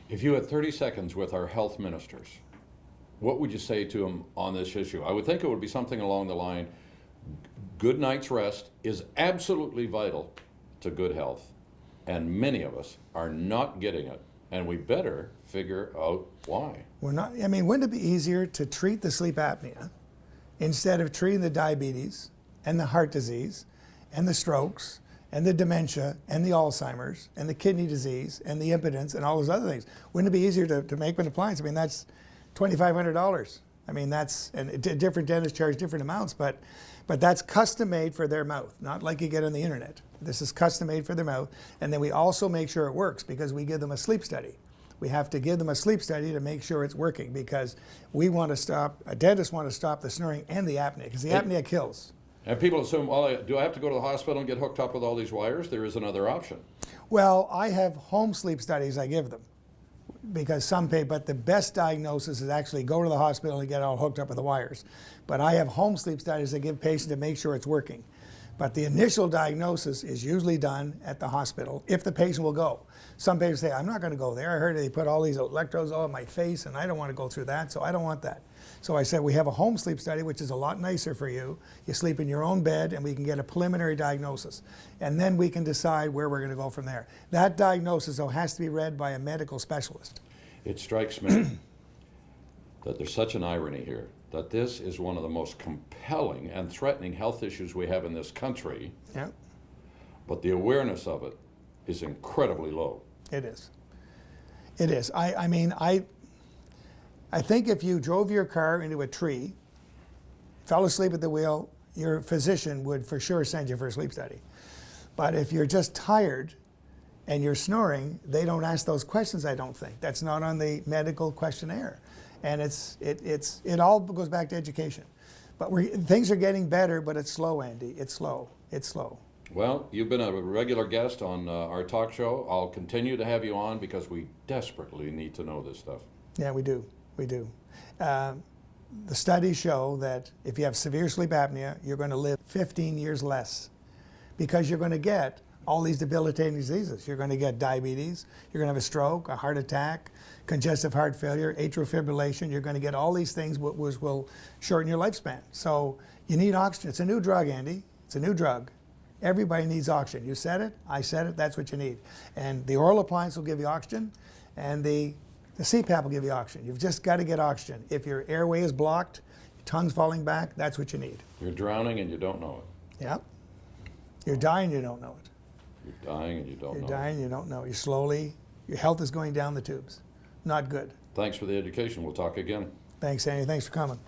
If you had 30 seconds with our health ministers, what would you say to them on this issue? I would think it would be something along the line, good night's rest is absolutely vital to good health, and many of us are not getting it, and we better figure out why. We're not, I mean, wouldn't it be easier to treat the sleep apnea instead of treating the diabetes and the heart disease and the strokes and the dementia and the Alzheimer's and the kidney disease and the impotence and all those other things? Wouldn't it be easier to make an appliance? I mean, that's $2,500. I mean, that's, and different dentists charge different amounts, but that's custom made for their mouth, not like you get on the internet. This is custom made for their mouth. And then we also make sure it works because we give them a sleep study. We have to give them a sleep study to make sure it's working because we want to stop, a dentist want to stop the snoring and the apnea because the apnea kills. And people assume, well, do I have to go to the hospital and get hooked up with all these wires? There is another option. Well, I have home sleep studies I give them because some pay, but the best diagnosis is actually go to the hospital and get all hooked up with the wires. But I have home sleep studies I give patients to make sure it's working. But the initial diagnosis is usually done at the hospital if the patient will go. Some patients say, I'm not going to go there. I heard they put all these electrodes all in my face and I don't want to go through that, so I don't want that. So I said, we have a home sleep study, which is a lot nicer for you. You sleep in your own bed and we can get a preliminary diagnosis. And then we can decide where we're going to go from there. That diagnosis, though, has to be read by a medical specialist. It strikes me that there's such an irony here, that this is one of the most compelling and threatening health issues we have in this country, Yeah, but the awareness of it is incredibly low. it is. It is. I mean, I think if you drove your car into a tree, fell asleep at the wheel, your physician would for sure send you for a sleep study. But if you're just tired and you're snoring, they don't ask those questions, I don't think. That's not on the medical questionnaire. And it all goes back to education. But things are getting better, but it's slow, Andy. It's slow. It's slow. Well, you've been a regular guest on our talk show. I'll continue to have you on because we desperately need to know this stuff. Yeah, we do. We do. The studies show that if you have severe sleep apnea, you're going to live 15 years less because you're going to get all these debilitating diseases. You're going to get diabetes, you're going to have a stroke, a heart attack, congestive heart failure, atrial fibrillation. You're going to get all these things which will shorten your lifespan. So you need oxygen. It's a new drug, Andy. It's a new drug. Everybody needs oxygen. You said it, I said it, that's what you need. And the oral appliance will give you oxygen, and the CPAP will give you oxygen. You've just got to get oxygen. If your airway is blocked, your tongue's falling back, that's what you need. You're drowning and you don't know it. Yep. You're dying, you don't know it. You're dying and you don't know You're it. dying, you don't know. You're slowly, your health is going down the tubes. Not good. Thanks for the education. We'll talk again. Thanks, Andy. Thanks for coming.